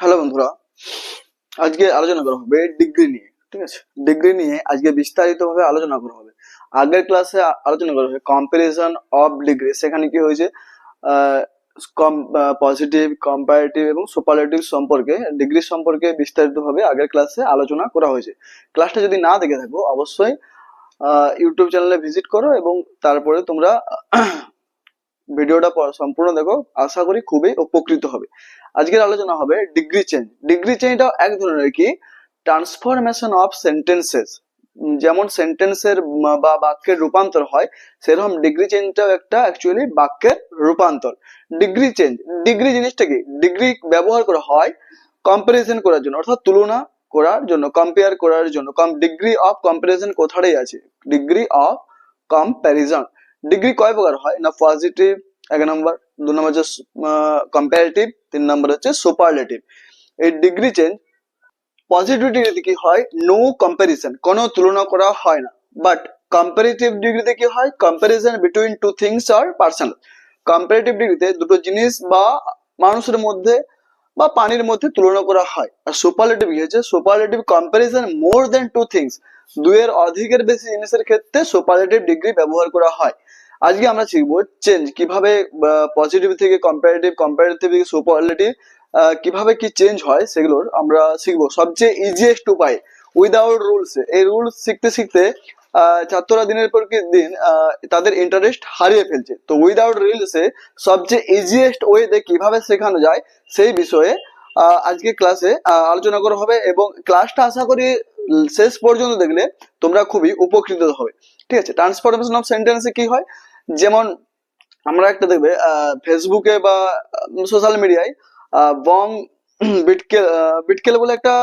Hello বন্ধুরা, আজকে আলোচনা করা হবে ডিগ্রি নিয়ে। ঠিক আছে, ডিগ্রি নিয়ে আজকে বিস্তারিতভাবে আলোচনা করা হবে। আগের ক্লাসে আলোচনা করা হবে কম্পারিজন অফ ডিগ্রি। সেখানে কি হয়েছে, পজিটিভ, কম্পারেটিভ এবং সুপারলেটিভ সম্পর্কে, ডিগ্রি সম্পর্কে বিস্তারিতভাবে আগের ক্লাসে আলোচনা করা হয়েছে। ক্লাসটা যদি না দেখে থাকো অবশ্যই ইউটিউব চ্যানেলে ভিজিট করো এবং তারপরে তোমরা ভিডিওটা সম্পূর্ণ দেখো। আশা করি খুবই উপকৃত হবে। আজকের আলোচনা হবে ডিগ্রি চেঞ্জ। ডিগ্রি চেঞ্জটা এক ধরনের কি ট্রান্সফরমেশন অফ সেন্টেন্সেস। যেমন সেন্টেন্সের বা বাক্যের রূপান্তর হয়, সেরকম ডিগ্রি চেঞ্জটাও একটা অ্যাকচুয়ালি বাক্যের রূপান্তর। ডিগ্রি চেঞ্জ, ডিগ্রি জিনিসটা কি, ডিগ্রি ব্যবহার করা হয় কম্পারিজন করার জন্য, অর্থাৎ তুলনা করার জন্য, কম্পেয়ার করার জন্য। ডিগ্রি অফ কম্পারিজন কোথায় আছে, ডিগ্রি অফ কম্পারিজন। ডিগ্রি কয় প্রকার হয় না, পজিটিভ এক নম্বর, 2 নম্বর হচ্ছে কম্পারেটিভ, 3 নম্বর হচ্ছে সুপারলেটিভ। এই ডিগ্রি চেঞ্জ পজিটিভ ডিগ্রিতে কি হয়, নো কম্পারিজন, কোনো তুলনা করা হয় না। বাট কম্পারেটিভ ডিগ্রিতে কি হয়, comparison between two things are person. Comparative ডিগ্রিতে দুটো জিনিস বা মানুষের মধ্যে বা পানির মধ্যে তুলনা করা হয়। আর সুপারলেটিভ কি হচ্ছে, সুপারলেটিভ কম্পারিজন মোর দেন টু থিংস, দুইয়ের অধিকের বেশি জিনিসের ক্ষেত্রে সুপারলেটিভ ডিগ্রি ব্যবহার করা হয়। আজকে আমরা শিখবো চেঞ্জ কিভাবে, পজিটিভ থেকে কম্পারেটিভ, কম্পারেটিভ থেকে সুপারলেটিভ কিভাবে কি চেঞ্জ হয় সেগুলোর আমরা শিখবো সবচেয়ে ইজিয়েস্ট উপায়, উইদাউট রুলস। এই রুলস শিখতে শিখতে ছাত্ররা দিনের পর দিন তাদের ইন্টারেস্ট হারিয়ে ফেলছে। তো উইদাউট রুলসে সবচেয়ে ইজিয়েস্ট ওয়েতে কিভাবে শেখানো যায় সেই বিষয়ে আজকে ক্লাসে আলোচনা করা হবে। এবং ক্লাসটা আশা করি শেষ পর্যন্ত দেখলে তোমরা খুবই উপকৃত হবে। ঠিক আছে, ট্রান্সফরমেশন অফ সেন্টেন্সে কি হয়, যেমন আমরা একটা দেখবে ফেসবুকে বা সোশ্যাল মিডিয়ায় বং বিটকেল বলে একটা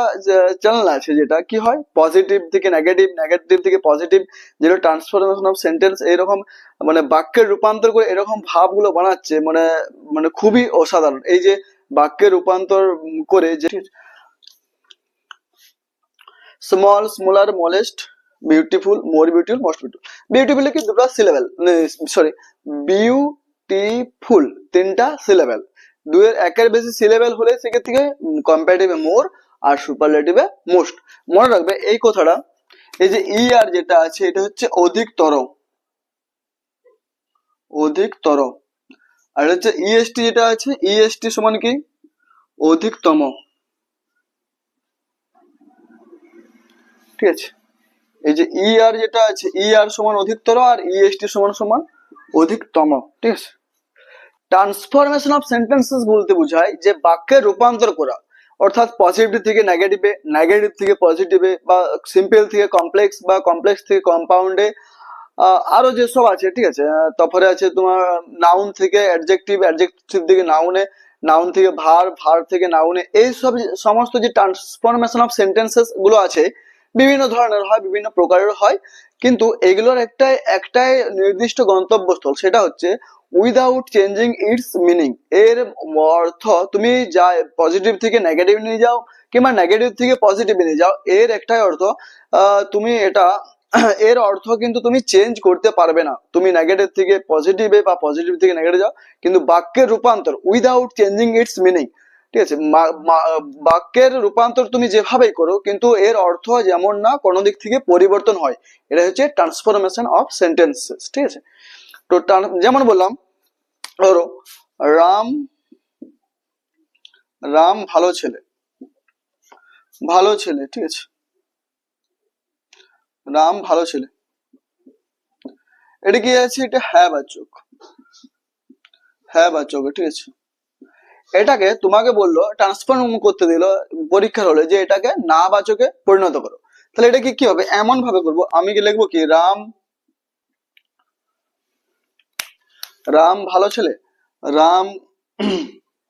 চ্যানেল আছে, যেটা কি হয় পজিটিভ থেকে নেগেটিভ, নেগেটিভ থেকে পজিটিভ, যেটা ট্রান্সফরমেশন অফ সেন্টেন্স এরকম মানে বাক্যের রূপান্তর করে এরকম ভাবগুলো বানাচ্ছে, মানে মানে খুবই অসাধারণ। এই যে বাক্যের রূপান্তর করে, যে small, smaller, molest, beautiful, more beautiful, most beautiful. Beautiful কি দুটো সিলেবেল, সরি বিউটিফুল তিনটা সিলেবেল, দুয়ের একের বেশি সিলেবেল হলে সেক্ষেত্রে কম্পারেটিভে মোর আর সুপারলেটিভে মোস্ট। মনে রাখবে এই কথাটা, এই যে ই আর যেটা আছে এটা হচ্ছে অধিকতর, অধিকতর। আর হচ্ছে ইএসটি যেটা আছে, ইএসটি সমান কি অধিকতম। ঠিক আছে, এই যে ই আর যেটা আছে, ই আর সমান অধিকতর আর ইএসটি সমান সমান অধিকতম। ঠিক আছে, ট্রান্সফরমেশন অফ সেন্টেন্সেস বলতে বোঝায় যে বাক্যের রূপান্তর করা, অর্থাৎ পজিটিভ থেকে নেগেটিভে, নেগেটিভ থেকে পজিটিভে, বা সিম্পল থেকে কমপ্লেক্স বা কমপ্লেক্স থেকে কম্পাউন্ডে, আরো যেসব আছে। ঠিক আছে, তারপরে আছে তোমার নাউন থেকে অ্যাডজেক্টিভ, অ্যাডজেক্টিভ থেকে নাউনে, নাউন থেকে ভার, ভার থেকে নাউনে। এই সব সমস্ত যে ট্রান্সফরমেশন অফ সেন্টেন্সেস গুলো আছে বিভিন্ন ধরনের হয়, বিভিন্ন প্রকারের হয়, কিন্তু এগুলোর একটাই নির্দিষ্ট গন্তব্যস্থল, সেটা হচ্ছে উইদাউট চেঞ্জিং ইটস মিনিং। এর অর্থ তুমি যা পজিটিভ থেকে নেগেটিভ নিয়ে যাও কিংবা নেগেটিভ থেকে পজিটিভ নিয়ে যাও, এর একটাই অর্থ, তুমি এটা এর অর্থ কিন্তু তুমি চেঞ্জ করতে পারবে না। তুমি নেগেটিভ থেকে পজিটিভে বা পজিটিভ থেকে নেগেটিভ যাও, কিন্তু বাক্যের রূপান্তর উইদাউট চেঞ্জিং ইটস মিনিং। ঠিক আছে, বাক্যের রূপান্তর তুমি যেভাবেই করো কিন্তু এর অর্থ যেমন না কোনো দিক থেকে পরিবর্তন হয়। এটা হচ্ছে ট্রান্সফরমেশন অফ সেন্টেন্সেস। ঠিক আছে, তো যেমন বললাম ধরো রাম, রাম ভালো ছেলে, ভালো ছেলে। ঠিক আছে, রাম ভালো ছেলে, এটা কি আছে, এটা হ্যাঁ বাচক, হ্যাঁ বাচক। ঠিক আছে, এটাকে তোমাকে বললো ট্রান্সফর্ম করতে দিল পরীক্ষার হলে যে এটাকে না বাচকে পরিণত করো, তাহলে এটা কি হবে, এমন ভাবে করবো, আমি কি লিখবো কি রাম, রাম ভালো ছেলে, রাম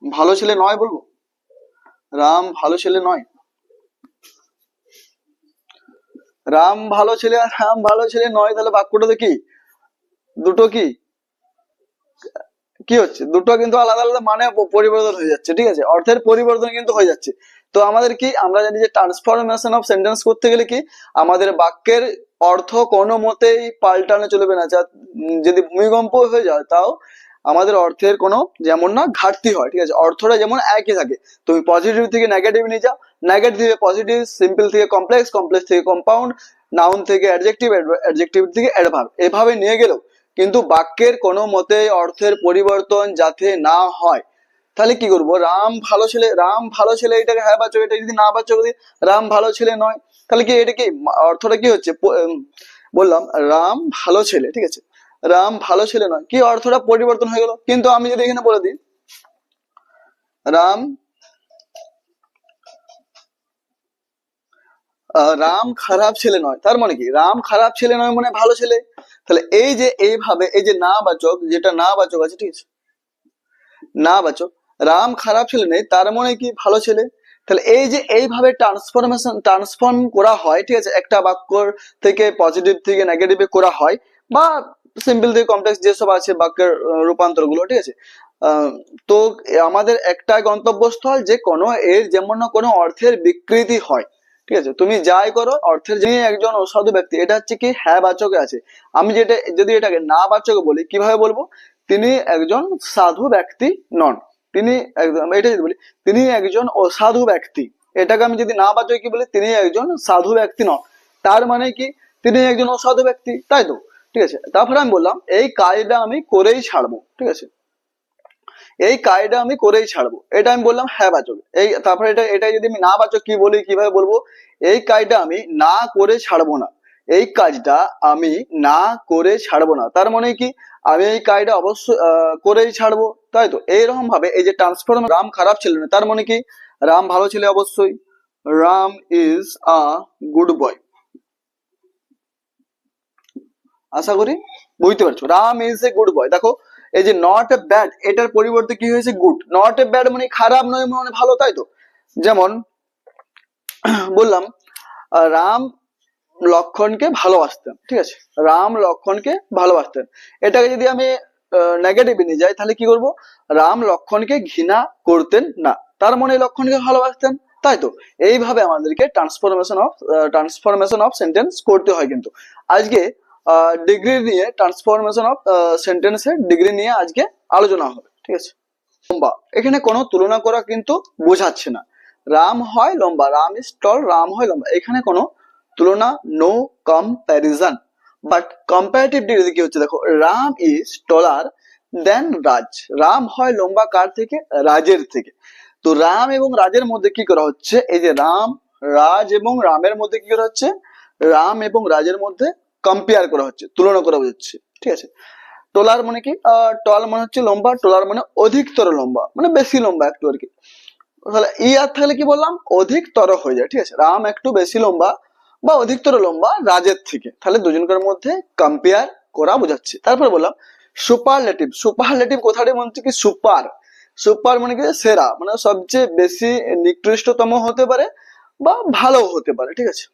ভালো ছেলে নয় বলবো, রাম ভালো ছেলে নয়, রাম ভালো ছেলে আর রাম ভালো ছেলে নয়, তাহলে বাক্যটাতে কি দুটো কি কি হচ্ছে, দুটো কিন্তু আলাদা আলাদা মানে পরিবর্তন হয়ে যাচ্ছে। ঠিক আছে, অর্থের পরিবর্তন কিন্তু হয়ে যাচ্ছে। তো আমাদের কি, আমরা জানি যে ট্রান্সফরমেশন অফ সেন্টেন্স করতে গেলে কি আমাদের বাক্যের অর্থ কোনো মতেই পাল্টানো চলবে না। যদি ভূমিকম্প হয়ে যায় তাও আমাদের অর্থের কোনো যেমন না ঘাটতি হয়, ঠিক আছে, অর্থটা যেমন একই থাকে। তুমি পজিটিভ থেকে নেগেটিভ নিয়ে যাও, নেগেটিভ থেকে পজিটিভ, সিম্পল থেকে কমপ্লেক্স, কমপ্লেক্স থেকে কম্পাউন্ড, নাউন থেকে অ্যাডজেক্টিভ, অ্যাডজেক্টিভ থেকে অ্যাডভার্ব, এভাবে নিয়ে গেলেও কিন্তু বাক্যের কোনো মতে অর্থের পরিবর্তন যাতে না হয়, তাহলে কি করবো? রাম ভালো ছেলে, রাম ভালো ছেলে, এটাকে হ্যাঁ বাচক, এটা যদি না বাচক দিই রাম ভালো ছেলে নয়, তাহলে কি এটা কি অর্থটা কি হচ্ছে? বললাম রাম ভালো ছেলে, ঠিক আছে, রাম ভালো ছেলে নয়, কি অর্থটা পরিবর্তন হয়ে গেল। কিন্তু আমি যদি এখানে বলে দিই রাম রাম খারাপ ছেলে নয়, তার মানে কি রাম খারাপ ছেলে নয় মানে ভালো ছেলে। তাহলে এই যে এইভাবে এই যে না বাচক, যেটা না বাচক আছে, ঠিক আছে, না বাচক, রাম খারাপ ছেলে নেই তার মানে কি ভালো ছেলে। তাহলে এই যে এইভাবে ট্রান্সফর্ম করা হয়, ঠিক আছে, একটা বাক্য থেকে পজিটিভ থেকে নেগেটিভে করা হয়, বা সিম্পল থেকে কমপ্লেক্স যেসব আছে বাক্যের রূপান্তর গুলো, ঠিক আছে। আহ, তো আমাদের একটা গন্তব্যস্থল যে কোনো এর যেমন না কোনো অর্থের বিকৃতি হয়, ঠিক আছে, তুমি যাই করো অর্থের, যিনি একজন অসাধু ব্যক্তি, এটা হচ্ছে কি হ্যাঁ বাচকে আছে। আমি যেটা যদি এটাকে না বাচকে বলি কিভাবে বলবো? তিনি একজন সাধু ব্যক্তি নন, তিনি একজন, এটা যদি বলি তিনি একজন অসাধু ব্যক্তি, এটাকে আমি যদি না বাচকে কি বলি? তিনি একজন সাধু ব্যক্তি নন, তার মানে কি তিনি একজন অসাধু ব্যক্তি, তাই তো? ঠিক আছে, তারপরে আমি বললাম এই কাজটা আমি করেই ছাড়বো, ঠিক আছে, এই কাজটা আমি করেই ছাড়বো, এটা আমি বললাম হ্যাঁ বাচক। এই তারপরে এটা এটা যদি আমি না বাচক কি বলি, কিভাবে বলবো? এই কাজটা আমি না করে ছাড়বো না, এই কাজটা আমি না করে ছাড়বো না, তার মানে কি আমি এই কাজটা অবশ্যই করেই ছাড়বো, তাই তো? এইরকম ভাবে এই যে ট্রান্সফর্ম, রাম খারাপ ছেলে না তার মানে কি রাম ভালো ছেলে, অবশ্যই Ram is a good boy. আশা করি বুঝতে পারছো, Ram is a good boy. দেখো এই যে নট এ ব্যাড, এটার পরিবর্তে কি হয়েছে? গুড। নট এ ব্যাড মানে খারাপ নয় মানে ভালো, তাই তো? যেমন বললাম রাম লক্ষণকে ভালোবাসতেন, ঠিক আছে, রাম লক্ষণকে ভালোবাসতেন, এটাকে যদি আমি নেগেটিভে নিয়ে যাই তাহলে কি করব? রাম লক্ষণকে ঘৃণা করতেন না, তার মানে লক্ষণকে ভালোবাসতেন, তাই তো? এইভাবে আমাদেরকে ট্রান্সফরমেশন অফ সেন্টেন্স করতে হয়। কিন্তু আজকে ডিগ্রি নিয়ে ট্রান্সফরমেশন অফ সেন্টেন্সের ডিগ্রি নিয়ে আজকে আলোচনা হবে, ঠিক আছে। লম্বা, এখানে কোনো তুলনা করা কিন্তু বোঝাচ্ছে না, রাম হয় লম্বা, রাম ইজ টল, রাম হয় লম্বা, এখানে কোনো তুলনা, নো কম্প্যারিজন। বাট কম্পারেটিভ ডিগ্রিতে কি হচ্ছে দেখো, রাম ইজ টলার দেন রাজ, রাম হয় লম্বা কার থেকে? রাজের থেকে। তো রাম এবং রাজের মধ্যে কি করা হচ্ছে? এই যে রাম, রাজ এবং রামের মধ্যে কি করা হচ্ছে? রাম এবং রাজের মধ্যে কম্পেয়ার করা হচ্ছে, তুলনা করা হচ্ছে, ঠিক আছে। টলার মানে কি? টল মানে হচ্ছে লম্বা, টলার মানে অধিকতর লম্বা, মানে বেশি লম্বা একটু আর কি। তাহলে ই আর থাকলে কি বললাম? অধিকতর হয়ে যায়, ঠিক আছে, রাম একটু বেশি লম্বা বা অধিকতর লম্বা রাজের থেকে, তাহলে দুজনকার মধ্যে কম্পেয়ার করা বোঝাচ্ছে। তারপর বললাম সুপারলেটিভ, সুপারলেটিভ কথাটি মনে হচ্ছে কি সুপার, সুপার মানে কি সেরা, মানে সবচেয়ে বেশি নিকৃষ্টতম হতে পারে বা ভালো হতে পারে, ঠিক আছে।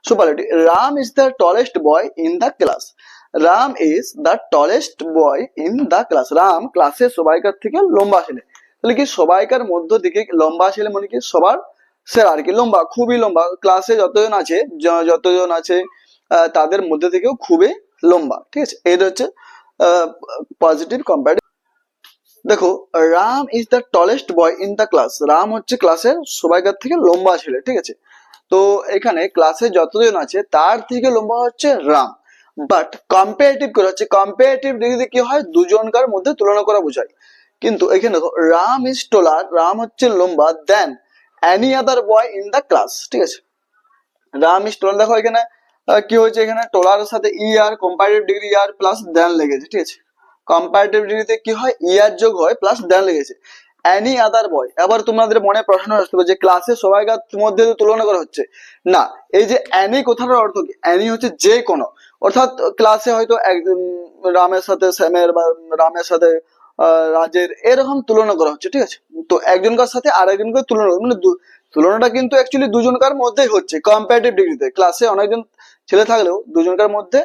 Superlative, Ram is the tallest boy in the class, Ram is the tallest boy in the class, Ram ক্লাসে সবাইকার থেকে লম্বা ছেলে, তাহলে কি সবাইকার মধ্য থেকে লম্বা ছেলে মানে কি সবার সেরা আর কি, লম্বা, খুবই লম্বা, ক্লাসে যতজন আছে তাদের মধ্যে থেকেও খুবই লম্বা, ঠিক আছে। এটা হচ্ছে পজিটিভ কম্পারেটিভ। দেখো Ram is the tallest boy in the class, Ram হচ্ছে ক্লাসের সবাইকার থেকে লম্বা ছেলে, ঠিক আছে। তো এখানে ক্লাসে যতজন আছে তার থেকে লম্বা হচ্ছে রাম, বাট কম্পারেটিভ করে হচ্ছে, কম্পারেটিভ ডিগ্রিতে কি হয়? দুজনকার মধ্যে তুলনা করা বোঝায়। কিন্তু এখানে দেখো রাম ইজ টলার, রাম হচ্ছে লম্বা দেন any other boy in the class, ঠিক আছে। রাম ইজ টলার, দেখো এখানে কি হয়েছে? এখানে টলার সাথে ই আর কম্পারেটিভ ডিগ্রি আর প্লাস দেন লেগেছে, ঠিক আছে। কম্পারেটিভ ডিগ্রিতে কি হয়? ইয়ার যোগ হয় প্লাস দেন লেগেছে। অ্যানি আদার বয়, এবার তোমাদের মনে প্রশ্ন আসতে পারে যে ক্লাসে সবাইকার মধ্যে তো তুলনা করা হচ্ছে না, এই যে অ্যানি কথাটার অর্থ কি? অ্যানি হচ্ছে যে কোনো, অর্থাৎ ক্লাসে হয়তো রামের সাথে শ্যামের বা রামের সাথে রাজের এরকম তুলনা করা হচ্ছে, ঠিক আছে। তো একজনকার সাথে আর একজনকে তুলনা, মানে তুলনাটা কিন্তু অ্যাকচুয়ালি দুজনকার মধ্যেই হচ্ছে কম্পারেটিভ ডিগ্রিতে, ক্লাসে অনেকজন ছেলে থাকলেও দুজনকার মধ্যে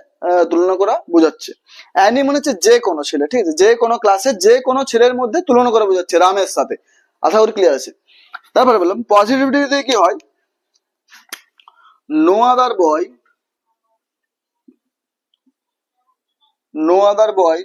তুলনা করা বোঝাচ্ছে। অ্যানি মানে হচ্ছে যে কোনো ছেলে, ঠিক আছে, যে কোনো ক্লাসে যে কোনো ছেলের মধ্যে তুলনা করা বোঝাচ্ছে রামের সাথে। আশা করি ক্লিয়ার আছে। তারপরে বললাম পজিটিভ ডিগ্রিতে কি হয়? No other boy, no other boy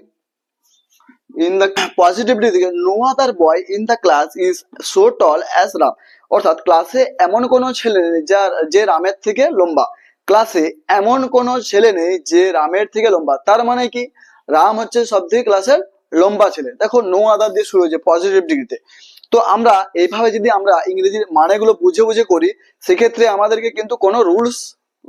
in the positively দিকে, no other boy in the class is so tall as Ram, অর্থাৎ ক্লাসে এমন কোনো ছেলে নেই যার যে রামের থেকে লম্বা, ক্লাসে এমন কোনো ছেলে নেই যে রামের থেকে লম্বা, তার মানে কি রাম হচ্ছে সব থেকে ক্লাসের লম্বা ছেলে। দেখো নো আদার দিয়ে শুরু হয়েছে পজিটিভ ডিগ্রিতে। তো আমরা এইভাবে যদি আমরা ইংরেজির মানেগুলো বুঝে বুঝে করি, সেক্ষেত্রে আমাদেরকে কিন্তু কোনো রুলস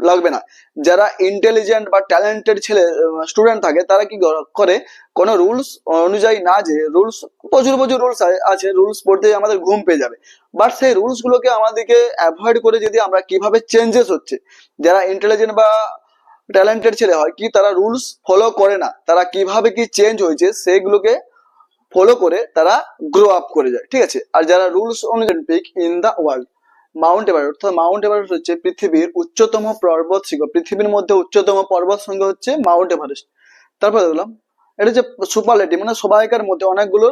লাগবে না। যারা ইন্টেলিজেন্ট বা ট্যালেন্টেড ছেলে স্টুডেন্ট থাকে তারা কি করে, কোনো রুলস অনুযায়ী না, যে রুলস প্রচুর প্রচুর রুলস আছে, রুলস পড়তে আমাদের ঘুম পেয়ে যাবে, বাট সেই রুলস গুলোকে আমাদেরকে অ্যাভয়েড করে যদি আমরা কিভাবে চেঞ্জেস হচ্ছে, যারা ইন্টেলিজেন্ট বা ট্যালেন্টেড ছেলে হয় কি তারা রুলস ফলো করে না, তারা কিভাবে কি চেঞ্জ হয়েছে সেগুলোকে ফলো করে তারা গ্রো আপ করে যায়, ঠিক আছে। আর যারা রুলস অনুযায়ী peak in the world, Mount Everest, অর্থাৎ মাউন্ট এভারেস্ট হচ্ছে পৃথিবীর উচ্চতম পর্বত শৃঙ্গ, পৃথিবীর মধ্যে উচ্চতম পর্বত শৃঙ্গ হচ্ছে মাউন্ট এভারেস্ট। তারপর দেখলাম এটা হচ্ছে সুপারলেটিভ, মানে সবাইকার মধ্যে অনেকগুলো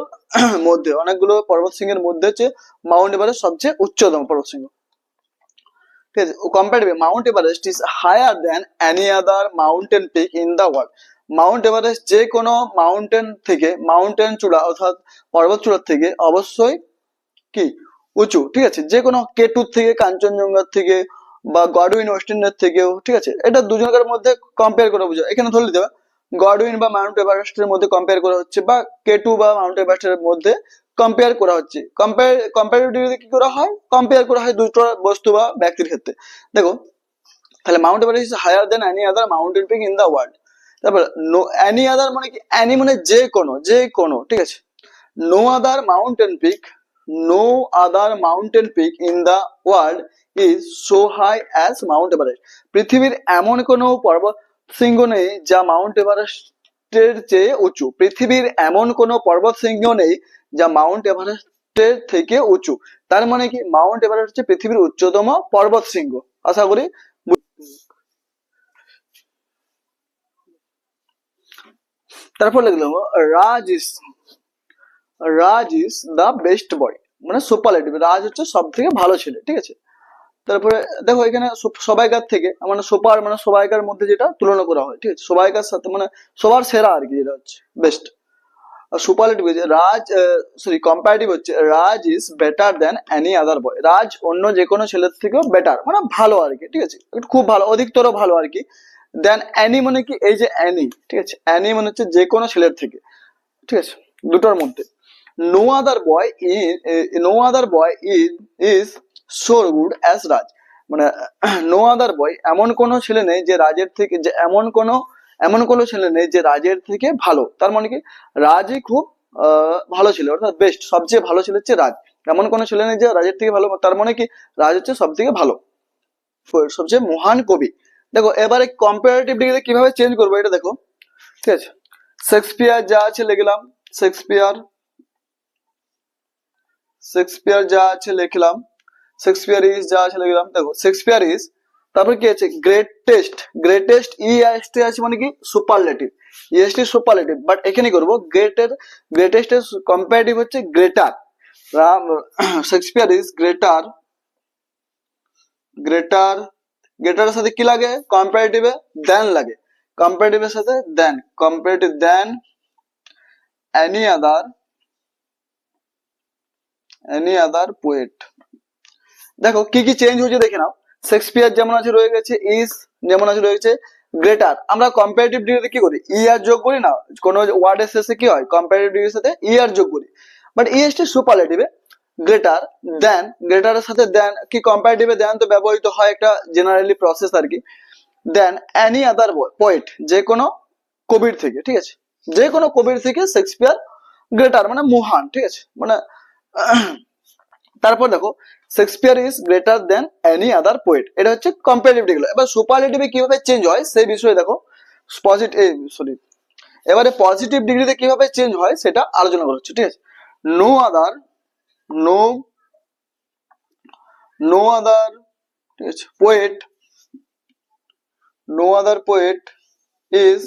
মধ্যে অনেকগুলো পর্বত শৃঙ্গের মধ্যে হচ্ছে মাউন্ট এভারেস্ট সবচেয়ে উচ্চতম পর্বত শৃঙ্গ, ঠিক আছে। Comparative, Mount Everest is higher than any other mountain peak in the world, Mount Everest যে কোনো মাউন্টেন থেকে, মাউন্টেন চূড়া অর্থাৎ পর্বত চূড়ার থেকে অবশ্যই কি উঁচু, ঠিক আছে। যে কোনো কেটুর থেকে, কাঞ্চনজঙ্ঘার থেকে বা গডউইন ওয়েস্টার্নের থেকেও, ঠিক আছে। এটা দুজনের মধ্যে কম্পেয়ার করে বোঝা, এখানে ধরে নিতে হবে গডউইন বা মাউন্ট এভারেস্টের মধ্যে কম্পেয়ার করা হচ্ছে, বা কেটু বা মাউন্ট এভারেস্টের মধ্যে কম্পেয়ার করা হচ্ছে। কম্পারেটিভলি কি করা হয়, কম্পেয়ার করা হয় দুটো বস্তু বা ব্যক্তির ক্ষেত্রে। দেখো তাহলে Mount Everest is higher than any other mountain peak in the world. তারপর নো, এনি আদার মানে কি, এনি মানে যে কোনো, যে কোনো, ঠিক আছে। No other mountain peak, no other mountain peak in the world is so high as Mount Everest, পৃথিবীর এমন কোনো পর্বত শৃঙ্গ নেই যা মাউন্ট এভারেস্টের চেয়ে উঁচু, পৃথিবীর এমন কোনো পর্বত শৃঙ্গ নেই যা মাউন্ট এভারেস্টের থেকে উঁচু। তার মানে কি মাউন্ট এভারেস্ট হচ্ছে পৃথিবীর উচ্চতম পর্বত শৃঙ্গ। আশা করি তারপর লিখলাম রাজ ইজ দ্য বেস্ট বয়, মানে সুপারলেটিভ, রাজ হচ্ছে সব থেকে ভালো ছেলে, ঠিক আছে। তারপরে দেখো এখানে সবাইকার থেকে মানে সুপার মানে সবাইকার মধ্যে যেটা তুলনা করা হয়, ঠিক আছে, সবাইকার সাথে মানে সবার সেরা আর কি, যেটা হচ্ছে বেস্ট। আর সুপারলেটিভ রাজ, সরি কম্পারেটিভ হচ্ছে Raj is better than any other boy, Raj অন্য যে কোনো ছেলের থেকেও বেটার মানে ভালো আর কি, ঠিক আছে, একটু খুব ভালো, অধিকতর ভালো আর কি। দেন অ্যানি মানে কি, এই যে অ্যানি, ঠিক আছে, অ্যানি মানে হচ্ছে যে কোনো ছেলের থেকে, ঠিক আছে, দুটোর মধ্যে। No other boy no other boy is so good as Raj, মানে নো আদার বয় এমন কোনো ছেলে নেই যে রাজের থেকে, যে এমন কোনো ছেলে নেই যে রাজের থেকে ভালো, তার মানে কি রাজই খুব ভালো ছিল, অর্থাৎ বেস্ট, সবচেয়ে ভালো ছেলে হচ্ছে রাজ, এমন কোনো ছেলে নেই যে রাজের থেকে ভালো, তার মানে কি রাজ হচ্ছে সব থেকে ভালো, সবচেয়ে মহান কবি। দেখো এবারে কম্পারেটিভ ডিগ্রি কিভাবে চেঞ্জ করবো এটা দেখো, ঠিক আছে। শেক্সপিয়ার যা আছে লিখলাম, শেক্সপিয়ার শেক্সপিয়ার যা আছে লিখলাম, শেক্সপিয়ার ইজ যা আছে লিখলাম। দেখো শেক্সপিয়ার ইজ, তারপর কি আছে গ্রেটেস্ট, গ্রেটেস্ট ইএসটি আছে মানে কি সুপারলেটিভ, ইএসটি সুপারলেটিভ, বাট এখানে করব গ্রেটেস্ট এর কম্পারেটিভ হচ্ছে greater, Ram Shakespeare is greater, greater গ্রেটারের সাথে কি লাগে কম্পারেটিভে, দেন লাগে, কম্পারেটিভের সাথে than, comparative than any other poet. দেখো কি কি চেঞ্জ হয়েছে দেখে নাও, শেক্সপিয়ার যেমন আছে রয়ে গেছে, ইজ যেমন আছে রয়েছে, গ্রেটার আমরা কম্পারেটিভ ডিগ্রিতে কি করি ইয়ার যোগ করি না, কোনো ওয়ার্ডের শেষে কি হয় কম্পারেটিভ ডিগ্রির সাথে ইয়ার যোগ করি, বাট ইএসটি সুপারলেটিভে গ্রেটার দেন, গ্রেটারের সাথে দেন কি কম্পারেটিভে দেন তো ব্যবহৃত হয় একটা জেনারেলি প্রসেস আর কি। দেন এনি আদার পোয়েট, যে কোনো কবির থেকে, ঠিক আছে, যে কোনো কবির থেকে শেক্সপিয়ার গ্রেটার মানে মহান, ঠিক আছে, মানে তারপর দেখো Shakespeare is greater than any other poet, এটা হচ্ছে কম্পারেটিভ ডিগ্রি। এবার সুপারলেটিভে কিভাবে চেঞ্জ হয় সেই বিষয়ে দেখো, সরি এবারে পজিটিভ ডিগ্রিতে কিভাবে চেঞ্জ হয় সেটা আলোচনা করা হচ্ছে, ঠিক আছে। No other no no other ঠিক আছে poet, no other poet is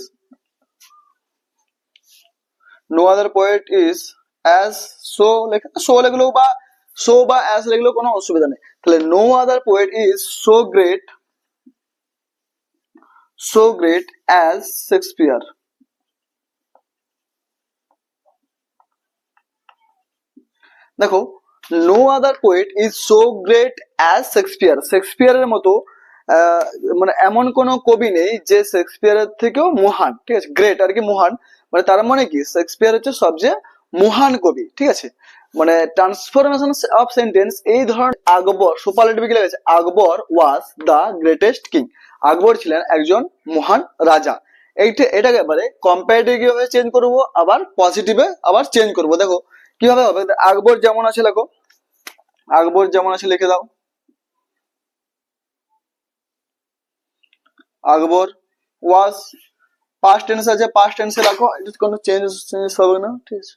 no other poet is as, so লেখলেও বা সো বা অ্যাজ লেখলেও কোনো অসুবিধা নেই। তাহলে no other poet is so great as Shakespeare, দেখো, no other poet is so great as Shakespeare. শেক্সপিয়ারের মতো মানে এমন কোনো কবি নেই যে শেক্সপিয়ারের থেকেও মহান, ঠিক আছে। গ্রেট আর কি মহান, মানে তার মানে কি শেক্সপিয়ার হচ্ছে সবচেয়ে মহান কবি, ঠিক আছে। মানে ট্রান্সফরমেশন অফ সেন্টেন্স এই ধরনের আকবর সুপারলেটিভ কি লেগেছে, আকবর ওয়াজ দ্য গ্রেটেস্ট কিং। আকবর ছিলেন একজন মহান রাজা। এটাকে এবারে কম্পারেটিভ কিভাবে চেঞ্জ করবো, আবার পজিটিভে আবার চেঞ্জ করবো। দেখো কিভাবে হবে, আকবর যেমন আছে লেখো, আকবর যেমন আছে লিখে দাও। আকবর ওয়াজ, পাস্ট টেন্স আছে, পাস্ট টেন্সে রাখো, এটা কোনো চেঞ্জ হবে না, ঠিক আছে।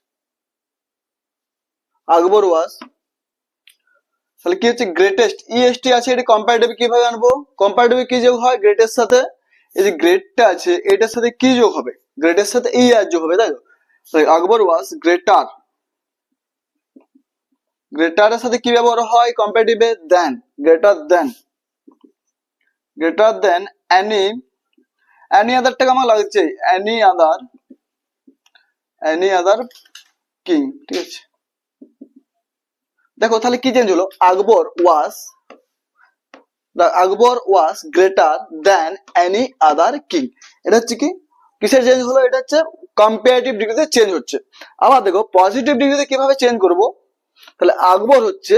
আকবর ওয়াজ, তাহলে কি হচ্ছে গ্রেটেস্ট, ইএসটি আছে, এটা কম্পারেটিভ কিভাবে আনবো, কম্পারেটিভ কি যোগ হয় গ্রেটের সাথে, এই যে গ্রেটটা আছে এটার সাথে কি যোগ হবে, গ্রেটের সাথে ই আর যোগ হবে, তাই তো। আকবর ওয়াজ গ্রেটার, গ্রেটারের সাথে কি ব্যবহার হয় কম্পারেটিভে, than, greater than, greater than any আদারটাকে আমার লাগছে এনি আদার কিং, ঠিক আছে। দেখো তাহলে কি চেঞ্জ হলো, Akbar was greater than any other king. এটা হচ্ছে কি কিসের চেঞ্জ হলো, এটা হচ্ছে কম্পারেটিভ ডিগ্রিতে চেঞ্জ হচ্ছে। আবার দেখো পজিটিভ ডিগ্রিতে কিভাবে চেঞ্জ করব, তাহলে আকবর হচ্ছে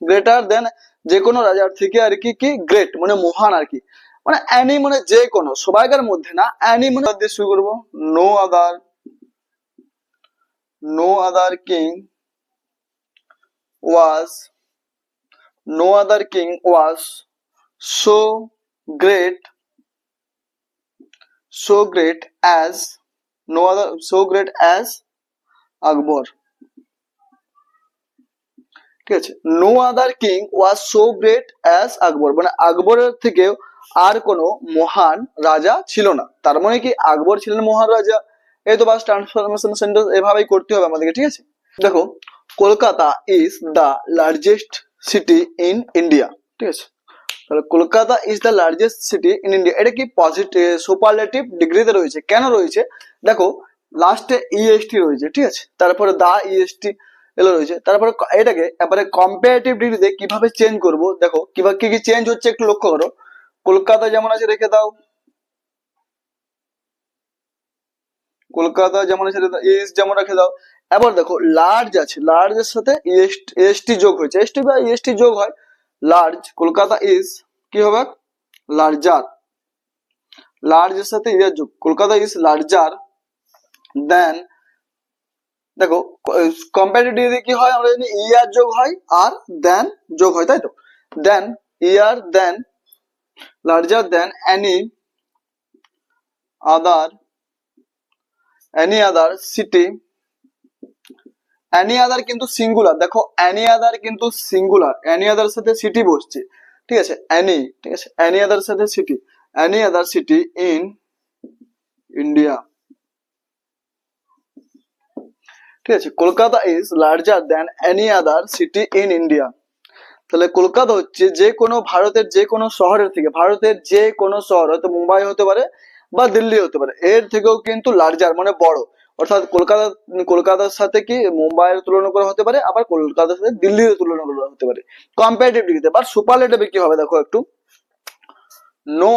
গ্রেটার দেন যে কোনো রাজার থেকে আর কি, কি গ্রেট মানে মহান আর কি, মানে অ্যানি মানে যে কোনো, সবাইকার মধ্যে না, অ্যানি মানে দিয়ে শুরু করবো, no other king was, no other king was so great as Akbar, ঠিক আছে। No other king was so great as Akbar, মানে আকবরের থেকেও আর কোনো মহান রাজা ছিল না, তার মানে কি আকবর ছিলেন মহান রাজা। এই তো বাস ট্রান্সফরমেশন সেন্টেন্স এভাবেই করতে হবে আমাদেরকে, ঠিক আছে। দেখো Kolkata is the largest city in India, ঠিক আছে। তাহলে Kolkata is the largest city in India, এটা কি পজিটিভ সুপারলেটিভ ডিগ্রিতে রয়েছে, কেন রয়েছে দেখো, লাস্টে ইএসটি রয়েছে, ঠিক আছে, তারপরে দা ইএসটি এলো রয়েছে, তারপরে এটাকে এবারে কম্পারেটিভ ডিগ্রিতে কিভাবে চেঞ্জ করব, দেখো কিভাবে কি কি চেঞ্জ হচ্ছে একটু লক্ষ্য করো। কলকাতা যেমন আছে রেখে দাও, কলকাতা যেমন আছে ইজ যেমন রেখে দাও। এবার দেখো লার্জ আছে, লার্জের সাথে এসটি যোগ হয়েছে, এসটি বা ইএসটি যোগ হয়, লার্জ, কলকাতা ইজ কি হবে লার্জার, লার্জের সাথে ইয়ার যোগ, কলকাতা ইজ লার্জার দেন, দেখো কম্পারেটিভ কি হয় আমরা জানি ইয়ার যোগ হয় আর দেন যোগ হয়, তাই তো। Than yeah than larger than any other city, any other কিন্তু সিঙ্গুলার, দেখো এনি আদার কিন্তু সিঙ্গুলার, এনি আদার সাথে সিটি বসছে, ঠিক আছে, ঠিক আছে, এনি আদার সাথে city, any other city in India, ঠিক আছে। Kolkata is larger than any other city in India, তাহলে কলকাতা হচ্ছে যে কোনো ভারতের যে কোনো শহরের থেকে, ভারতের যে কোনো শহর, হয়তো মুম্বাই হতে পারে বা দিল্লি হতে পারে, এর থেকেও কিন্তু লার্জার মানে বড়, অর্থাৎ কলকাতার সাথে কি মুম্বাইয়ের তুলনা করা হতে পারে, আবার কলকাতার সাথে দিল্লির তুলনা করা হতে পারে কম্পারেটিভ ডিগ্রিতে। বা সুপারলেটিভে কি হবে দেখো একটু, নো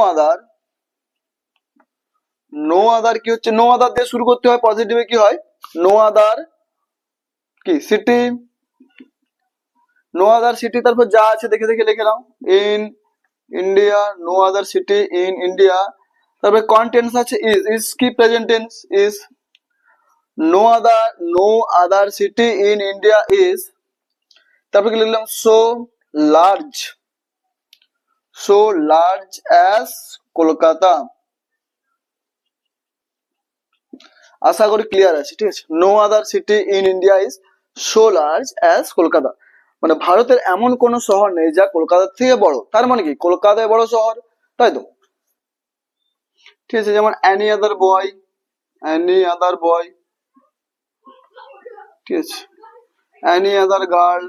আদার কি হচ্ছে, নো আদার দিয়ে শুরু করতে হয়, পজিটিভে কি হয় নো আদার কি সিটি, নো আদার সিটি, তারপর যা আছে দেখে দেখে লিখে নাও, in India, no other city in India, তারপরে কন্টেন্স আছে ইজ কি present tense, is no other city in India is, তারপরে কি লিখলাম সো লার্জ অ্যাজ কলকাতা। আশা করি ক্লিয়ার আছে, ঠিক আছে। No other city in India is so large as Kolkata, মানে ভারতের এমন কোন শহর নেই যা কলকাতার থেকে বড়, তার মানে কি কলকাতায় বড় শহর, তাই তো, ঠিক আছে। যেমন এনি আদার বয়, ঠিক আছে, এনি আদার গার্ল,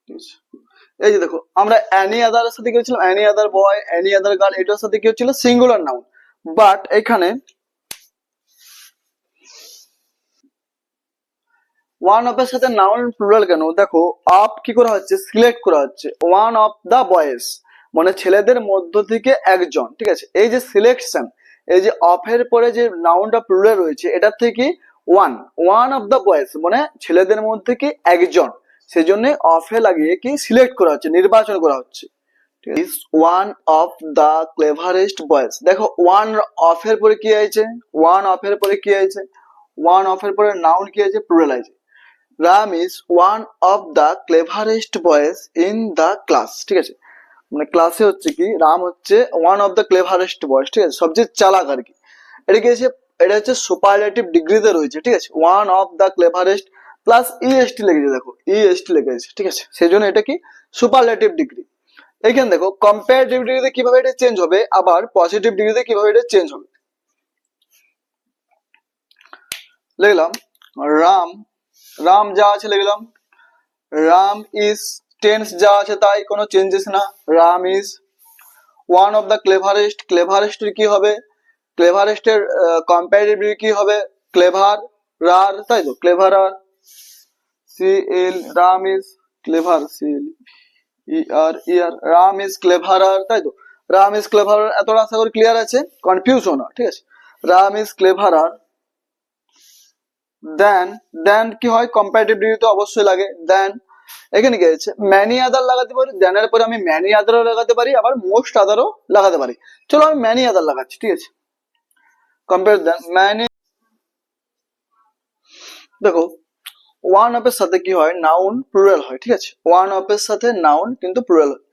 ঠিক আছে। এই যে দেখো আমরা এনি আদার সাথে কি হচ্ছিল, এনি আদার বয়, এনি আদার গার্ল, এটার সাথে কি হচ্ছিল সিঙ্গুলার নাউন, বাট এখানে ওয়ান অফ এর সাথে নাউন প্লুরাল কেন? দেখো অফ কি করা হচ্ছে, সিলেক্ট করা হচ্ছে, ওয়ান অফ দা বয়েজ মানে ছেলেদের মধ্য থেকে একজন, ঠিক আছে। এই যে সিলেকশন, এই যে অফের পরে যে নাউনটা প্লুরাল রয়েছে এটা থেকে ওয়ান অফ দা বয়েজ মানে ছেলেদের মধ্যে কি একজন, সেজন্য অফে লাগিয়ে কি সিলেক্ট করা হচ্ছে, নির্বাচন করা হচ্ছে। Is one of the cleverest boys. দেখো ওয়ান অফের পরে কি আছে, ওয়ান অফের পরে কি আছে, ওয়ান অফের পরে নাউন কি আছে, প্লুরাল আছে। Ram is one of the cleverest boys in the class, ঠিক আছে। মানে ক্লাসে হচ্ছে কি রাম হচ্ছে one of the cleverest boys, ঠিক আছে, সবচেয়ে চালাক আর কি। এটা কি আছে, এটা হচ্ছে সুপারলেটিভ ডিগ্রিতে রয়েছে, ঠিক আছে। One of the cleverest plus EST লেগেছে, দেখো ইএসটি লেগেছে, ঠিক আছে, সেই জন্য এটা কি সুপারলেটিভ ডিগ্রি। এখানে দেখো কম্পারেটিভ ডিগ্রিতে কিভাবে এটা চেঞ্জ হবে, আবার পজিটিভ ডিগ্রিতে কিভাবে এটা চেঞ্জ হবে। লিখলাম রাম, রাম যা আছে লিখলাম, রাম ইজ টেন্স যা আছে তাই, কোনো চেঞ্জেস না। Ram is one of the cleverest, cleverest কি হবে, ক্লেভারেস্টের কম্পারেটিভ ডিগ্রি কি হবে, ক্লেভার রার, তাই তো, ক্লেভার আর C L, Ram is clever, C L ইয়ার ইয়ার, রাম ইজ ক্লেভারার, তাই তো, রাম ইজ ক্লেভারার। এতটা আশা করি ক্লিয়ার আছে, কনফিউজ হো না, ঠিক আছে। রাম ইজ ক্লেভারার দেন, দেন কি হয় কম্পারেটিভ ডিগ্রি তো অবশ্যই লাগে, দেন এখানে কি আছে ম্যানি আদার লাগাতে পারি, দেনের পরে আমি ম্যানি আদারও লাগাতে পারি, আবার মোস্ট আদারও লাগাতে পারি। চলো আমি ম্যানি আদার লাগাচ্ছি, ঠিক আছে। কম্পেয়ার দেন ম্যানি, দেখো ওয়ান অফ এর সাথে কি হয়, নাউন প্লুরাল হয়, ঠিক আছে। ওয়ান অফ এর সাথে নাউন কিন্তু প্লুরাল হয়।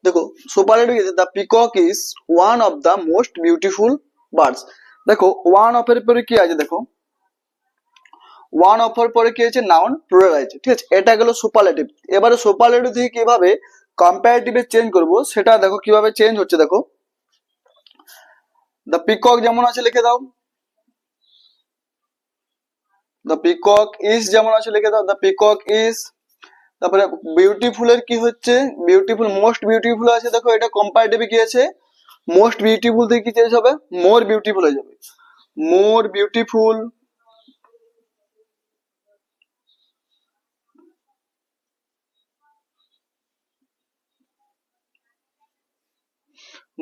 দেখো সুপারলেটিভ আছে, the peacock is one of the most beautiful birds. দেখো ওয়ান অফ এর পরে কি আছে, দেখো ওয়ান অফ এর পরে কি আছে, নাউন প্লুরাল আছে, ঠিক আছে। এটা গেল সুপারলেটিভ। এবারে সুপারলেটিভ থেকে কিভাবে কম্পারেটিভে চেঞ্জ করব সেটা দেখো কিভাবে চেঞ্জ হচ্ছে। দেখো দ্য পিকক যেমন আছে লিখে দাও, দ্য পিকক ইজ যেমন আছে লিখে দাও, দ্য পিকক ইজ। তারপরে বিউটিফুল এর কি হচ্ছে, বিউটিফুল মোস্ট বিউটিফুল আছে, দেখো এটা কম্পারেটিভে কি আছে, মোস্ট বিউটিফুল থেকে কি চেঞ্জ হবে, মোর বিউটিফুল হয়ে যাবে, more beautiful.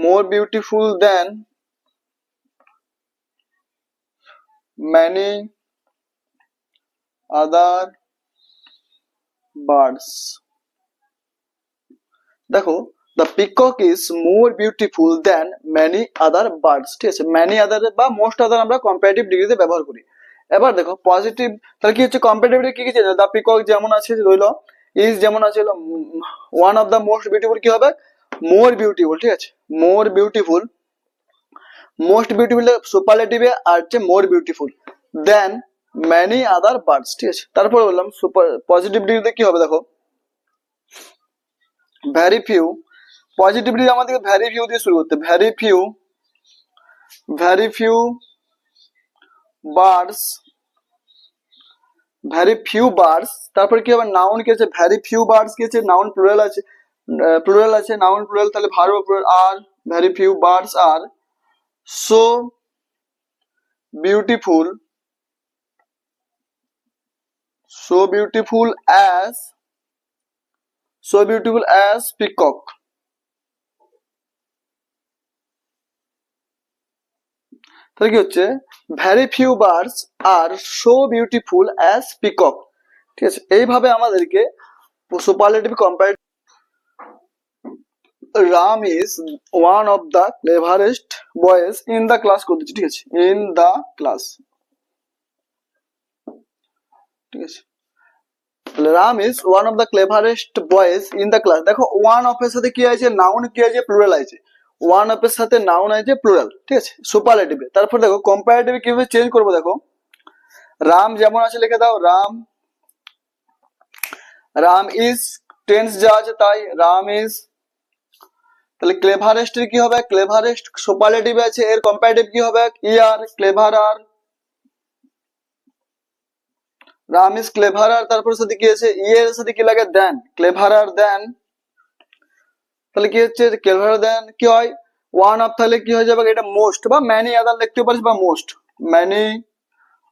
more beautiful than many other birds. দেখো the peacock is more beautiful than many other birds, ঠিক আছে। many other বা most other আমরা কম্পারেটিভ ডিগ্রিতে ব্যবহার করি। এবার দেখো পজিটিভ, তাহলে কি হচ্ছে কম্পারেটিভ কি কি চেঞ্জ, the peacock যেমন আছে রইলো, is যেমন আছে one of the most beautiful কি হবে, more beautiful, ঠিক আছে, more beautiful, মোস্ট বিউটিফুল সুপারলেটিভে আর হচ্ছে মোর বিউটিফুল দেন মেনি আদার বার্ডস, ঠিক আছে। তারপরে বললাম সুপার পজিটিভ ডিগ্রিতে কি হবে, দেখো ভ্যারি ফিউ, পজিটিভ ডিগ্রি আমাদের ভ্যারি ফিউ দিয়ে শুরু করতে, very few, very few birds, very few birds. তারপরে কি হবে, নাউন কি আছে, ভ্যারি ফিউ বার্ডস কি আছে, নাউন প্লুরাল আছে, প্লুরাল আছে, নাউন প্লুরাল, তাহলে ভার্ব প্লুরাল আর, very few birds are so beautiful, so beautiful as, so beautiful as peacock, তাহলে কি হচ্ছে very few birds are so beautiful as peacock, ঠিক আছে। এইভাবে আমাদেরকে superlative comparative, Ram is one of the cleverest boys in the class করে দিচ্ছি, ঠিক আছে, ইন দ্য ক্লাস, ঠিক আছে। Ram is one of the cleverest boys in the class. দেখো ওয়ান অফ এর সাথে কি আছে, নাউন কি আছে, প্লুরাল আছে, ওয়ান অফ এর সাথে নাউন আছে প্লুরাল, ঠিক আছে, সুপারলেটিভে। তারপর দেখো কম্পারেটিভে কিভাবে চেঞ্জ করবো, দেখো রাম যেমন আছে লিখে দাও, রাম, রাম ইজ টেন্স যা আছে তাই, রাম ইজ, তাহলে ক্লেভারেস্ট কি হবে, ক্লেভারেস্ট সুপারলেটিভে আছে, এর কম্পারেটিভ কি হবে, yeah, cleverer, Ram is cleverer, তারপর সাথে কি আছে, ইয়ের সাথে কি লাগে, দেন, ক্লেভার আর দেন, তাহলে কি হচ্ছে ক্লেভার দেন কি হয়, ওয়ান অফ, তাহলে কি হয়ে যাবে এটা মোস্ট বা ম্যানি আদার লিখতে পারিস বা মোস্ট, ম্যানি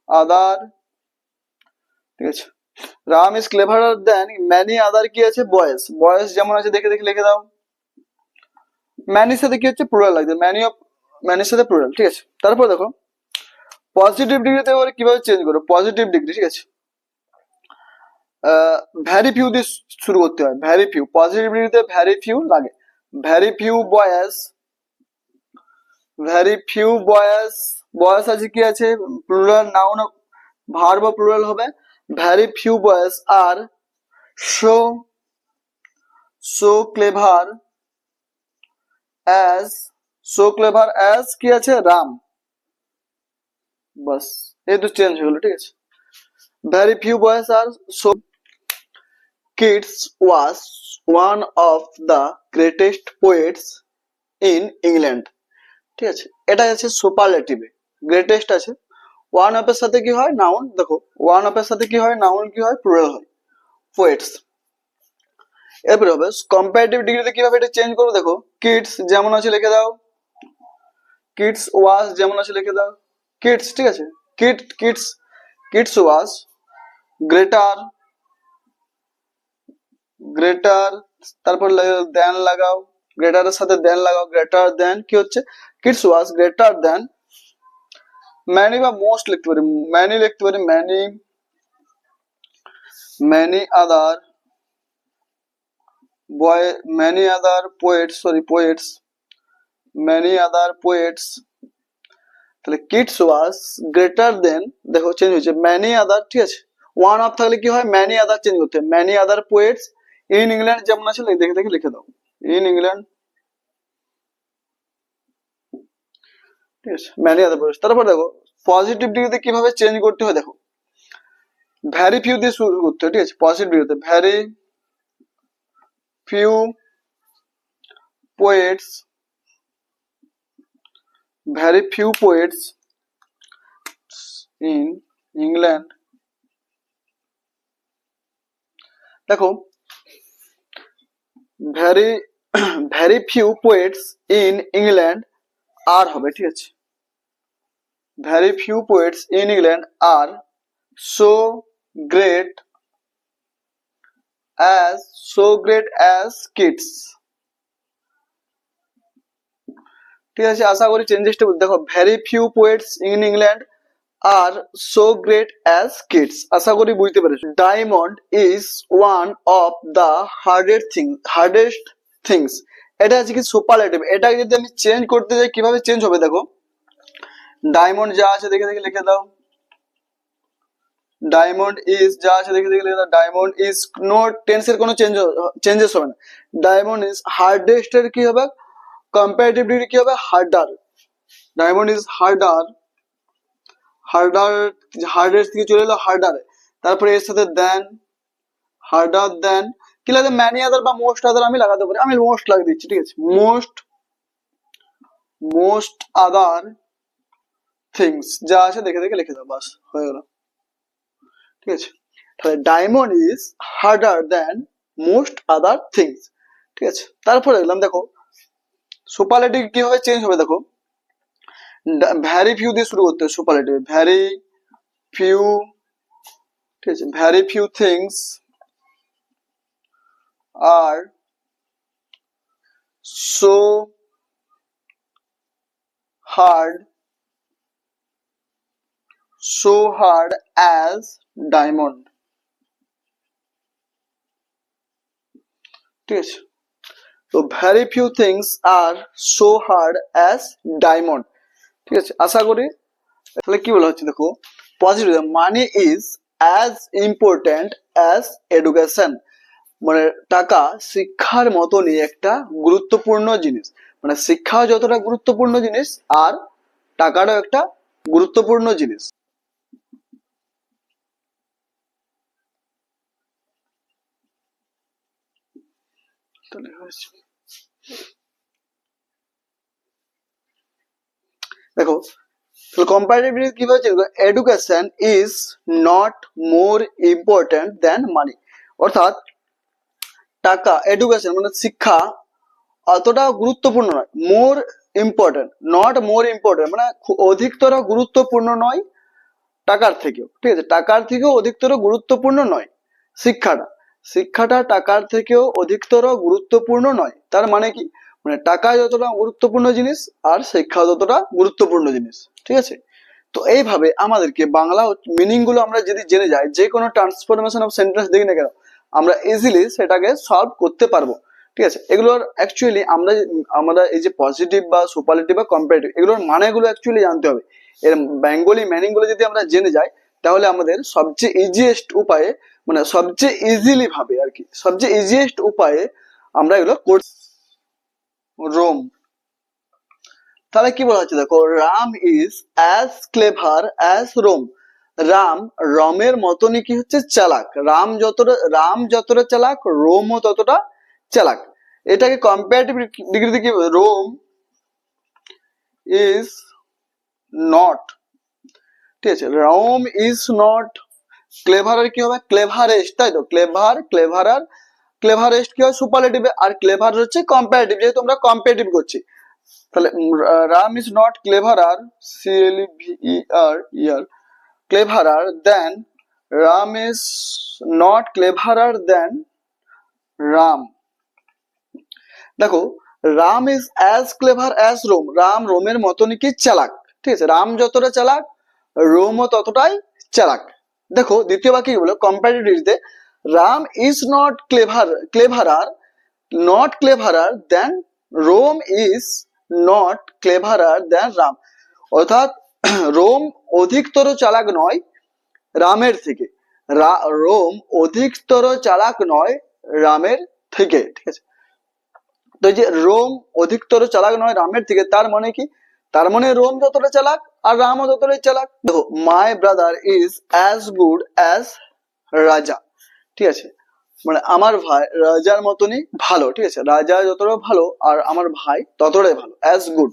আদার, ঠিক আছে। Ram is cleverer than many other কি আছে বয়েজ, বয়েজ যেমন আছে দেখে দেখে লিখে দাও। ম্যানির সাথে কি হচ্ছে প্লুরাল লাগছে, ম্যানি অফ, ম্যানির সাথে প্লুরাল, ঠিক আছে। তারপর দেখো পজিটিভ ডিগ্রিতে এবারে কিভাবে চেঞ্জ করো, পজিটিভ ডিগ্রি, ঠিক আছে। ভ্যারি ফিউ দিয়ে শুরু করতে হয়, ভ্যারি ফিউ, পজিটিভ ডিগ্রিতে ভ্যারি ফিউ লাগে। Very few boys, very few boys, boys আছে কি আছে প্লুরাল নাউন ভার্ব প্লুরাল হবে। Very few boys are so so clever as, so clever as কি আছে রাম, বাস এই তো চেঞ্জ হয়ে গেল, ঠিক আছে। Very few boys are so Keats was one of the greatest poets in England, ঠিক আছে। এটা আছে সুপারলেটিভে, গ্রেটেস্ট আছে। ওয়ান অফ এর সাথে কি হয় নাউন, দেখো ওয়ান অফ এর সাথে কি হয় নাউন কি হয় প্লুরাল হয়, পোয়েটস। এরপরে হবে কম্পারেটিভ ডিগ্রিতে কিভাবে এটা চেঞ্জ করবো, দেখো কিডস যেমন আছে লিখে দাও, কিডস ওয়াজ যেমন আছে লিখে দাও, কিডস, ঠিক আছে। কিডস কিডস ওয়াজ গ্রেটার, গ্রেটার, তারপর দেন লাগাও, গ্রেটারের সাথে দেন লাগাও, গ্রেটার দেন কি হচ্ছে কিডস ওয়াজ গ্রেটার দেন ম্যানি বা মোস্ট লিখতে পারি, ম্যানি লিখতে পারি, ম্যানি, ম্যানি আদার বয়, many other poets, sorry poets, many other poets. তাহলে কিডস ওয়াজ গ্রেটার দেন, দেখো চেঞ্জ হয়েছে ম্যানি আদার, ঠিক আছে। ওয়ান অফ থাকলে কি হয় ম্যানি আদার চেঞ্জ করতে হয়, many other poets in England যেমন আছে দেখে দেখে লিখে দাও, ইন ইংল্যান্ড, ঠিক আছে, ম্যানি আদার পোয়েটস। তারপর দেখো পজিটিভ ডিগ্রিতে কিভাবে চেঞ্জ করতে হয়, দেখো ভ্যারি ফিউ দিয়ে শুরু করতে হয়, ঠিক আছে। পজিটিভ ডিগ্রিতে very few poets, very few poets in England, দেখো very very few poets in England আর হবে, ঠিক আছে। very few poets in England are so great as, so great as kids, ঠিক আছে। আশা করি চেঞ্জেসটা দেখো very few poets in England R so great as kids, আশা করি বুঝতে পেরেছো। Diamond is one of the hardest things, এটা আছে কি সুপারলেটিভ। এটা যদি আমি চেঞ্জ করতে যাই কিভাবে চেঞ্জ হবে, দেখো ডায়মন্ড যা আছে দেখে দেখে লিখে দাও, ডায়মন্ড ইজ যা আছে দেখে দেখে লিখে দাও, ডায়মন্ড ইজ, নো টেন্সের কোনো চেঞ্জেস হবে না। ডায়মন্ড ইজ হার্ডেস্ট এর কি হবে কম্পারেটিভ ডিগ্রি কি হবে harder, diamond is harder, harder, হার্ডের থেকে চলে এলো হার্ডারে, তারপরে এর সাথে দেন, হার্ডার দেন কি লাগে ম্যানি আদার বা মোস্ট আদার আমি লাগাতে পারি, আমি মোস্ট লাগিয়ে দিচ্ছি, ঠিক আছে। মোস্ট, মোস্ট আদার থিংস যা আছে দেখে দেখে লিখে দাও, বাস হয়ে গেল, ঠিক আছে। তাহলে diamond is harder then most other things, ঠিক আছে। তারপরে দেখলাম দেখো সুপারলেটিভ কিভাবে চেঞ্জ হবে, দেখো ভ্যারি ফিউ দিয়ে শুরু করতে হবে সুপারলেটিভ, ভ্যারি ফিউ, ঠিক আছে। Very few things are so hard, so hard as diamond, ঠিক আছে। তো very few things are so hard as diamond, ঠিক আছে। আশা করি তাহলে কি বলা হচ্ছে, দেখো positive money is as important as education, মানে টাকা শিক্ষার মতনই একটা গুরুত্বপূর্ণ জিনিস, মানে শিক্ষা যতটা গুরুত্বপূর্ণ জিনিস আর টাকাটাও একটা গুরুত্বপূর্ণ জিনিস। দেখো কম্পারেটিভলি কিভাবে education is not more important than money, অর্থাৎ টাকা এডুকেশন মানে শিক্ষা অতটা গুরুত্বপূর্ণ নয়, more important, not more important মানে অধিকতর গুরুত্বপূর্ণ নয় টাকার থেকেও, ঠিক আছে। টাকার থেকেও অধিকতর গুরুত্বপূর্ণ নয়, শিক্ষাটা শিক্ষাটা টাকার থেকেও অধিকতর গুরুত্বপূর্ণ নয়। তার মানে কি, মানে টাকা যতটা গুরুত্বপূর্ণ জিনিস আর শিক্ষা ততটা গুরুত্বপূর্ণ জিনিস, ঠিক আছে। তো এইভাবে আমাদেরকে বাংলা মিনিং গুলো আমরা যদি জেনে যাই, যে কোনো ট্রান্সফরমেশন অফ সেন্টেন্স দেখি না কেন আমরা ইজিলি সেটাকে সলভ করতে পারবো, ঠিক আছে। এগুলোর অ্যাকচুয়ালি আমরা এই যে পজিটিভ বা সুপারলেটিভ বা কম্পারেটিভ এগুলোর মানেগুলো অ্যাকচুয়ালি জানতে হবে। এর বেঙ্গলি মিনিং গুলো যদি আমরা জেনে যাই তাহলে আমাদের সবচেয়ে ইজিয়েস্ট উপায়ে, মানে সবচেয়ে ইজিলি ভাবে আর কি, সবচেয়ে ইজিয়েস্ট উপায়ে আমরা এগুলো করতে। রোম, তাহলে কি বলা হচ্ছে দেখো, Ram is as clever as Rom. Ram রমের মতনই কি হচ্ছে চালাক। রাম যতটা চালাক রোমও ততটা চালাক। এটাকে কম্পারেটিভ ডিগ্রিতে কি, রোম ইজ নট, ঠিক আছে, রোম ইজ নট ক্লেভারের কি হবে ক্লেভারেস্ট, তাই তো, ক্লেভারেস্ট কি হয় সুপারলেটিভে, আর ক্লেভার হচ্ছে কম্পারেটিভ, যেহেতু আমরা কম্পারেটিভ করছি। তাহলে Ram is not cleverer, CLEVER cleverer than, Ram is not cleverer than Ram. দেখো, Ram is as clever as Rom, Ram রোমের মতনই কি চালাক, ঠিক আছে। রাম যতটা চালাক রোমও ততটাই চালাক। দেখো দ্বিতীয় বাক্যে কি বলো, কম্পারেটিভে Ram is not cleverer than Rom is not cleverer than Ram. অর্থাৎ রোম অধিকতর চালাক নয় রামের থেকে, রোম অধিকতর চালাক নয় রামের থেকে, ঠিক আছে। তো এই যে রোম অধিকতর চালাক নয় রামের থেকে, তার মানে কি, তার মানে রোম যতটা চালাক আর রামও ততটাই চালাক। দেখো, my brother is as good as রাজা, ঠিক আছে, মানে আমার ভাই রাজার মতনই ভালো, ঠিক আছে, রাজা যতটা ভালো আর আমার ভাই ততটাই ভালো, অ্যাজ গুড।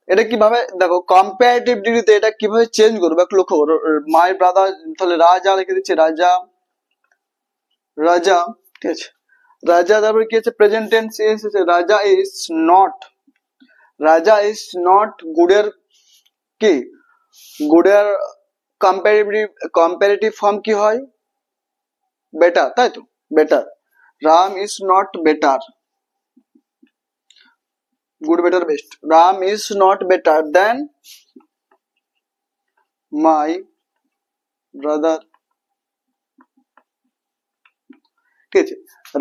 এটা কিভাবে দেখো কম্পারেটিভ ডিগ্রিতে এটা কিভাবে চেঞ্জ করবো একটু লক্ষ্য করো। মাই ব্রাদার, তাহলে রাজা লিখে দিচ্ছে, রাজা, ঠিক আছে, রাজা, তারপরে কি আছে প্রেজেন্ট টেন্স এসেছে, রাজা ইজ নট গুডের কি, গুডের কম্পারেটিভ ফর্ম কি হয় বেটার, তাই তো, better. Ram is not better, good better best, Ram is not better than my brother, ঠিক আছে।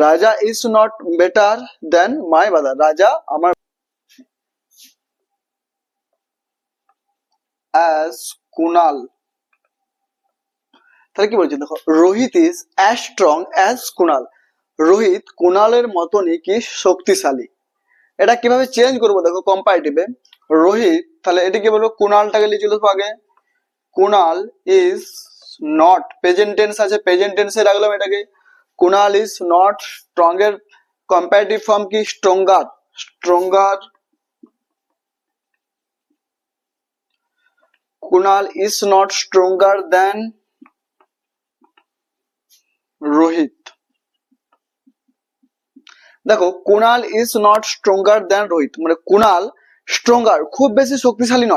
Raja is not better than my brother, Raja আমার অ্যাজ কুনাল। তাহলে কি বলছে দেখো, Rohit is as strong as Kunal, Rohit কুনালের মতনই কি শক্তিশালী। এটা কিভাবে চেঞ্জ করবো দেখো কম্পারেটিভে, রোহিত, তাহলে এটা কি বলবো, কুনালটাকে লিখে দেবো আগে, Kunal is not, present tense আছে, প্রেজেন্ট টেন্সে রাখলাম এটাকে, কুনাল ইজ নট স্ট্রং এর কম্পারেটিভ ফর্ম কি stronger, Kunal is not stronger than Rohit. দেখো, Kunal is not stronger than Rohit, মানে কুনাল স্ট্রঙ্গার খুব বেশি শক্তিশালী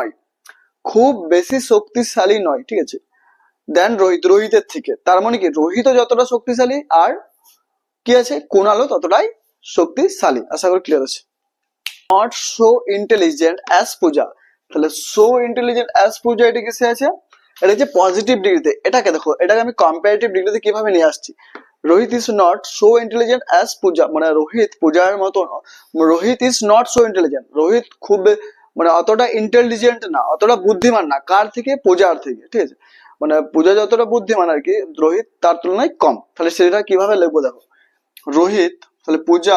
নয়, ঠিক আছে, দেন রোহিতের থেকে। তার মানে কি, রোহিতও যতটা শক্তিশালী আর কি আছে কুনালও ততটাই শক্তিশালী। আশা করি ক্লিয়ার আছে। নট সো ইন্টেলিজেন্ট অ্যাজ পূজা, তাহলে সো ইন্টেলিজেন্ট অ্যাজ পূজা এটা কিসে আছে, এটা হচ্ছে পজিটিভ ডিগ্রিতে। এটাকে দেখো, এটাকে আমি কম্পারেটিভ ডিগ্রিতে কিভাবে নিয়ে আসছি, Rohit is not so intelligent as Puja, মানে পূজার মতো, Rohit is not so intelligent, Rohit খুব মানে অতটা ইন্টেলিজেন্ট না, অতটা বুদ্ধিমান না, কার থেকে, পূজার থেকে, ঠিক আছে, মানে পূজা যতটা বুদ্ধিমান আর কি, রোহিত তার তুলনায় কম। তাহলে সেটা কিভাবে লিখবো দেখো, রোহিত, তাহলে পূজা